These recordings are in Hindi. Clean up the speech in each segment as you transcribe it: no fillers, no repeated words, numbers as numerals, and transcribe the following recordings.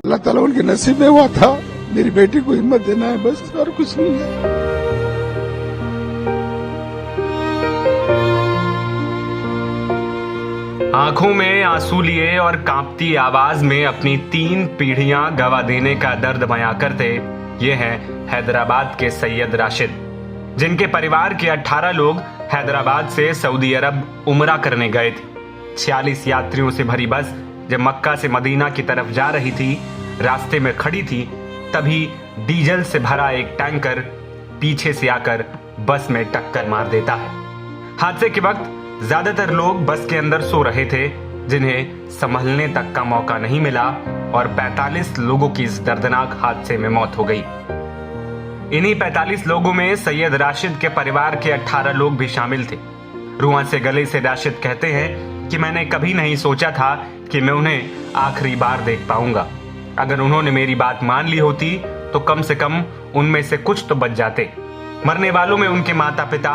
अल्लाह ताला उनके नसीब में हुआ था। मेरी बेटी को हिम्मत देना है बस, और कुछ नहीं है। आंखों में आंसू लिए और कांपती आवाज में अपनी 3 पीढ़ियां गवा देने का दर्द बयां करते ये हैं हैदराबाद के सैयद राशिद, जिनके परिवार के 18 लोग हैदराबाद से सऊदी अरब उमरा करने गए थे। 46 यात्रियों से भरी बस जब मक्का से मदीना की तरफ जा रही थी, रास्ते में खड़ी थी, तभी डीजल से भरा एक टैंकर पीछे से आकर बस में टक्कर मार देता है। हादसे के वक्त ज्यादातर लोग बस के अंदर सो रहे थे, जिन्हें संभलने तक का मौका नहीं मिला और 45 लोगों की इस दर्दनाक हादसे में मौत हो गई। इन्हीं 45 लोगों में सैयद राशिद के परिवार के 18 लोग भी शामिल थे। रुआं से गले से राशिद कहते हैं कि मैंने कभी नहीं सोचा था कि मैं उन्हें आखिरी बार देख पाऊंगा। अगर उन्होंने मेरी बात मान ली होती तो कम से कम उनमें से कुछ तो बच जाते। मरने वालों में उनके माता पिता,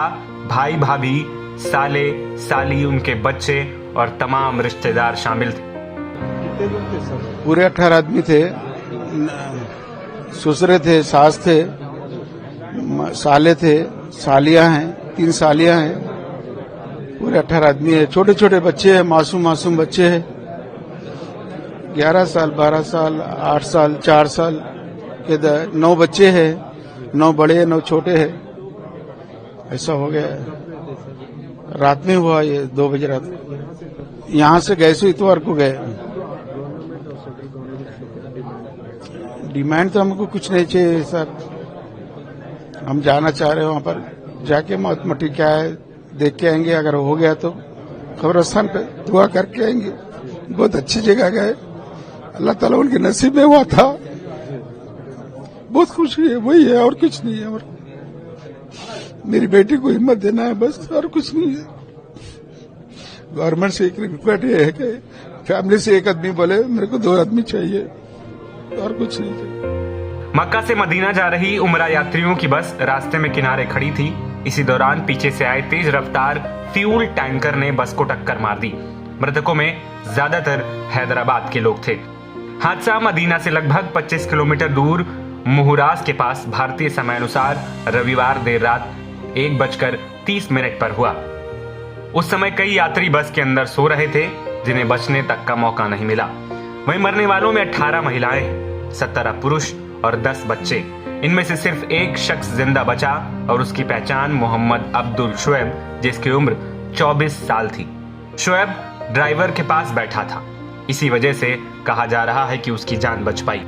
भाई भाभी, साले साली, उनके बच्चे और तमाम रिश्तेदार शामिल थे। पूरे 18 आदमी थे। ससुरे थे, सास थे, साले थे, सालियां हैं, 3 सालियां हैं। पूरे 18 आदमी है। छोटे छोटे बच्चे हैं, मासूम मासूम बच्चे हैं। 11 साल, 12 साल, 8 साल, 4 साल के 9 बच्चे हैं। 9 बड़े हैं, 9 छोटे हैं। ऐसा हो गया। रात में हुआ ये 2 बजे रात। यहाँ से गए सो इतवार को गए। डिमांड तो हमको कुछ नहीं चाहिए सर। हम जाना चाह रहे हैं, वहां पर जाके मौत मटी क्या है देख के आएंगे। अगर हो गया तो कब्रिस्तान पे दुआ करके आएंगे। बहुत अच्छी जगह गए, अल्लाह ताला उनके नसीब में हुआ था। बहुत खुशी है, वही है और कुछ नहीं है। और मेरी बेटी को हिम्मत देना है बस, और कुछ नहीं है। गवर्नमेंट से एक रिक्वेस्ट ये है कि फैमिली से एक आदमी बोले मेरे को 2 आदमी चाहिए, और कुछ नहीं चाहिए। मक्का से मदीना जा रही उमरा यात्रियों की बस रास्ते में किनारे खड़ी थी। इसी दौरान पीछे से आए तेज रफ्तार फ्यूल टैंकर ने बस को टक्कर मार दी। मृतकों में ज्यादातर हैदराबाद के लोग थे। हादसा मदीना से लगभग 25 किलोमीटर दूर मुहरास के पास भारतीय समय अनुसार रविवार देर रात 1:30 पर हुआ। उस समय कई यात्री बस के अंदर सो रहे थे, जिन्हें बचने तक का मौका नहीं मिला। वहीं मरने वालों में 18 महिलाएं, 17 पुरुष और 10 बच्चे। इनमें से सिर्फ एक शख्स जिंदा बचा और उसकी पहचान मोहम्मद अब्दुल शोएब, जिसकी उम्र 24 साल थी। शोएब ड्राइवर के पास बैठा था, इसी वजह से कहा जा रहा है कि उसकी जान बच पाई।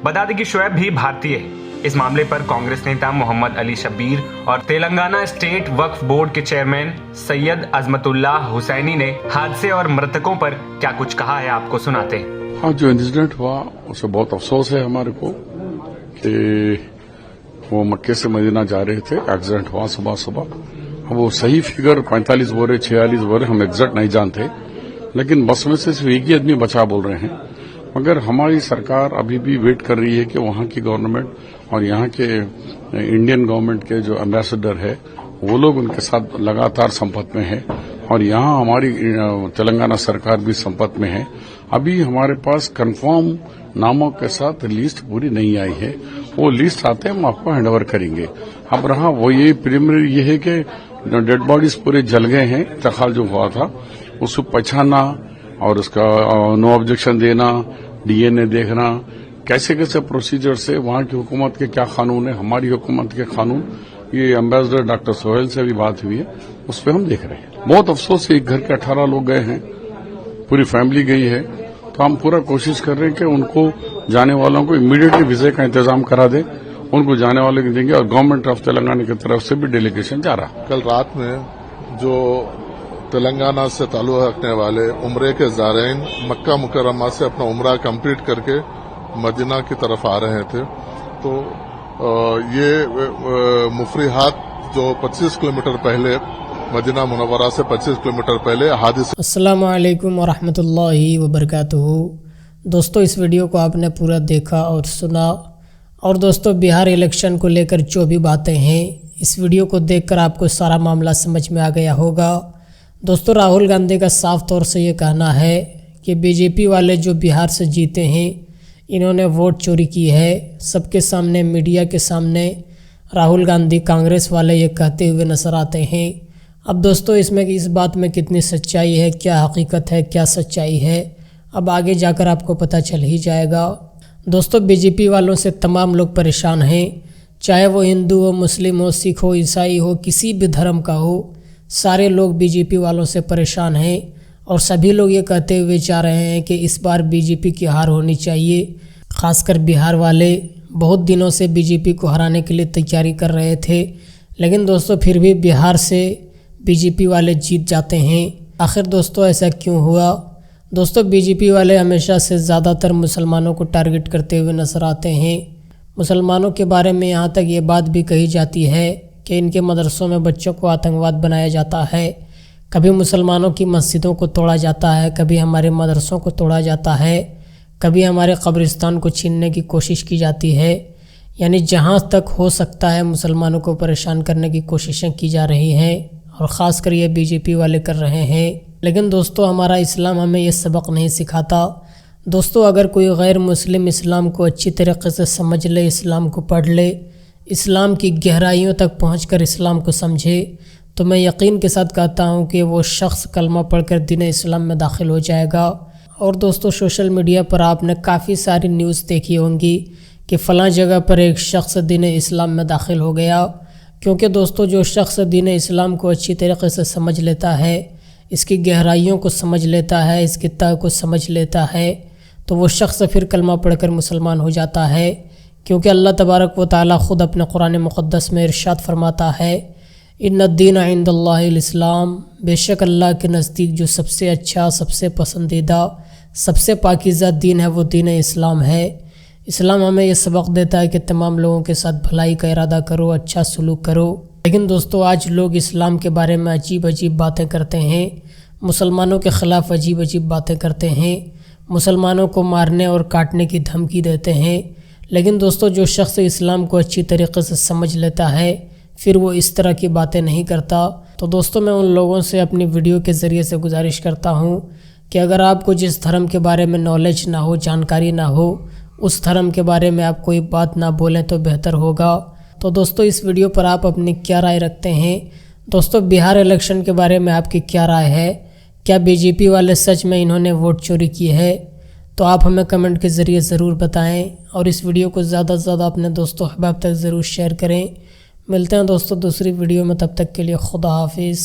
बता दें कि शोएब भी भारतीय है। इस मामले पर कांग्रेस नेता मोहम्मद अली शब्बीर और तेलंगाना स्टेट वक्फ बोर्ड के चेयरमैन सैयद अजमतुल्लाह हुसैनी ने हादसे और मृतकों पर क्या कुछ कहा है, आपको सुनाते हैं। हाँ, जो इंसिडेंट हुआ उससे बहुत अफसोस है हमारे को कि वो मक्के से मदीना जा रहे थे, एक्सीडेंट हुआ सुबह सुबह। वो सही फिगर 45 बोरे 46 बोरे हम एग्जैक्ट नहीं जानते, लेकिन बस में से सिर्फ एक ही आदमी बचा बोल रहे हैं। मगर हमारी सरकार अभी भी वेट कर रही है कि वहां की गवर्नमेंट और यहाँ के इंडियन गवर्नमेंट के जो एम्बेसडर है वो लोग उनके साथ लगातार संपर्क में है, और यहाँ हमारी तेलंगाना सरकार भी संपर्क में है। अभी हमारे पास कंफर्म नामों के साथ लिस्ट पूरी नहीं आई है। वो लिस्ट आते हैं हम आपको हैंडओवर करेंगे। अब रहा वो ये प्रिलिमिनरी ये है कि डेड बॉडीज पूरे जल गए हैं। इंतकाल जो हुआ था उसको पहचानना और उसका नो ऑब्जेक्शन देना, डीएनए देखना, कैसे कैसे प्रोसीजर से वहां की हुकूमत के क्या कानून है, हमारी हुकूमत के कानून, ये एम्बेसडर डॉक्टर सोहेल से भी बात हुई है, उस पर हम देख रहे हैं। बहुत अफसोस है, एक घर के 18 लोग गए हैं, पूरी फैमिली गई है। तो हम पूरा कोशिश कर रहे हैं कि उनको जाने वालों को इमीडिएटली वीजे का इंतजाम करा दें, उनको जाने वाले को देंगे। और गवर्नमेंट ऑफ तेलंगाना की तरफ से भी डेलीगेशन जा रहा। कल रात में जो तेलंगाना से ताल्लुक रखने वाले उम्रे के ज़ायरीन मक्का मुकर्रमा से अपना उम्रा कंप्लीट करके मदीना की तरफ आ रहे थे, तो ये मुफरीहात जो 25 किलोमीटर पहले मदीना मुनव्वरा से 25 किलोमीटर पहले हादसा। अस्सलामु अलैकुम वरहमतुल्लाहि वबरकातुहू। दोस्तों, इस वीडियो को आपने पूरा देखा और सुना। और दोस्तों, बिहार इलेक्शन को लेकर जो भी बातें हैं इस वीडियो को देखकर आपको सारा मामला समझ में आ गया होगा। दोस्तों, राहुल गांधी का साफ तौर से ये कहना है कि बीजेपी वाले जो बिहार से जीते हैं इन्होंने वोट चोरी की है। सबके सामने, मीडिया के सामने राहुल गांधी कांग्रेस वाले ये कहते हुए नजर आते हैं। अब दोस्तों, इसमें इस बात में कितनी सच्चाई है, क्या हकीकत है, क्या सच्चाई है, अब आगे जाकर आपको पता चल ही जाएगा। दोस्तों, बीजेपी वालों से तमाम लोग परेशान हैं, चाहे वो हिंदू हो, मुस्लिम हो, सिख हो, ईसाई हो, किसी भी धर्म का हो, सारे लोग बीजेपी वालों से परेशान हैं और सभी लोग ये कहते हुए जा रहे हैं कि इस बार बीजेपी की हार होनी चाहिए। खासकर बिहार वाले बहुत दिनों से बीजेपी को हराने के लिए तैयारी कर रहे थे, लेकिन दोस्तों फिर भी बिहार से बीजेपी वाले जीत जाते हैं। आखिर दोस्तों ऐसा क्यों हुआ? दोस्तों, बीजेपी वाले हमेशा से ज़्यादातर मुसलमानों को टारगेट करते हुए नजर आते हैं। मुसलमानों के बारे में यहाँ तक ये बात भी कही जाती है कि इनके मदरसों में बच्चों को आतंकवाद बनाया जाता है। कभी मुसलमानों की मस्जिदों को तोड़ा जाता है, कभी हमारे मदरसों को तोड़ा जाता है, कभी हमारे कब्रिस्तान को छीनने की कोशिश की जाती है। यानी जहाँ तक हो सकता है मुसलमानों को परेशान करने की कोशिशें की जा रही हैं और ख़ासकर ये बीजेपी वाले कर रहे हैं। लेकिन दोस्तों, हमारा इस्लाम हमें ये सबक नहीं सिखाता। दोस्तों, अगर कोई गैर मुस्लिम इस्लाम को अच्छी तरीके से समझ ले, इस्लाम को पढ़ ले, इस्लाम की गहराइयों तक पहुंचकर इस्लाम को समझे, तो मैं यकीन के साथ कहता हूं कि वो शख्स कलमा पढ़कर दीन इस्लाम में दाखिल हो जाएगा। और दोस्तों, सोशल मीडिया पर आपने काफ़ी सारी न्यूज़ देखी होंगी कि फ़लाँ जगह पर एक शख्स दीन इस्लाम में दाखिल हो गया। क्योंकि दोस्तों, जो शख्स दीन इस्लाम को अच्छी तरीके से समझ लेता है, इसकी गहराइयों को समझ लेता है, इसकी तह को समझ लेता है, तो वो शख्स फिर कलमा पढ़कर मुसलमान हो जाता है। क्योंकि अल्लाह तबारक व तआला ख़ुद अपने कुरान मुक़द्दस में इरशाद फरमाता है, इन्नद्दीन इंदल्लाहिल इस्लाम, बेशक अल्लाह के नज़दीक जो सबसे अच्छा, सबसे पसंदीदा, सबसे पाकीज़ा दीन है वो दीन इस्लाम है। इस्लाम हमें ये सबक देता है कि तमाम लोगों के साथ भलाई का इरादा करो, अच्छा सलूक करो। लेकिन दोस्तों, आज लोग इस्लाम के बारे में अजीब अजीब बातें करते हैं, मुसलमानों के ख़िलाफ़ अजीब अजीब बातें करते हैं, मुसलमानों को मारने और काटने की धमकी देते हैं। लेकिन दोस्तों, जो शख्स इस्लाम को अच्छी तरीके से समझ लेता है फिर वो इस तरह की बातें नहीं करता। तो दोस्तों, मैं उन लोगों से अपनी वीडियो के ज़रिए से गुजारिश करता हूँ कि अगर आपको जिस धर्म के बारे में नॉलेज ना हो, जानकारी ना हो, उस धर्म के बारे में आप कोई बात ना बोलें तो बेहतर होगा। तो दोस्तों, इस वीडियो पर आप अपनी क्या राय रखते हैं? दोस्तों, बिहार इलेक्शन के बारे में आपकी क्या राय है? क्या बीजेपी वाले सच में इन्होंने वोट चोरी की है? तो आप हमें कमेंट के ज़रिए ज़रूर बताएं और इस वीडियो को ज़्यादा से ज़्यादा अपने दोस्तों अहबाब तक ज़रूर शेयर करें। मिलते हैं दोस्तों दूसरी वीडियो में, तब तक के लिए खुदा हाफिज़।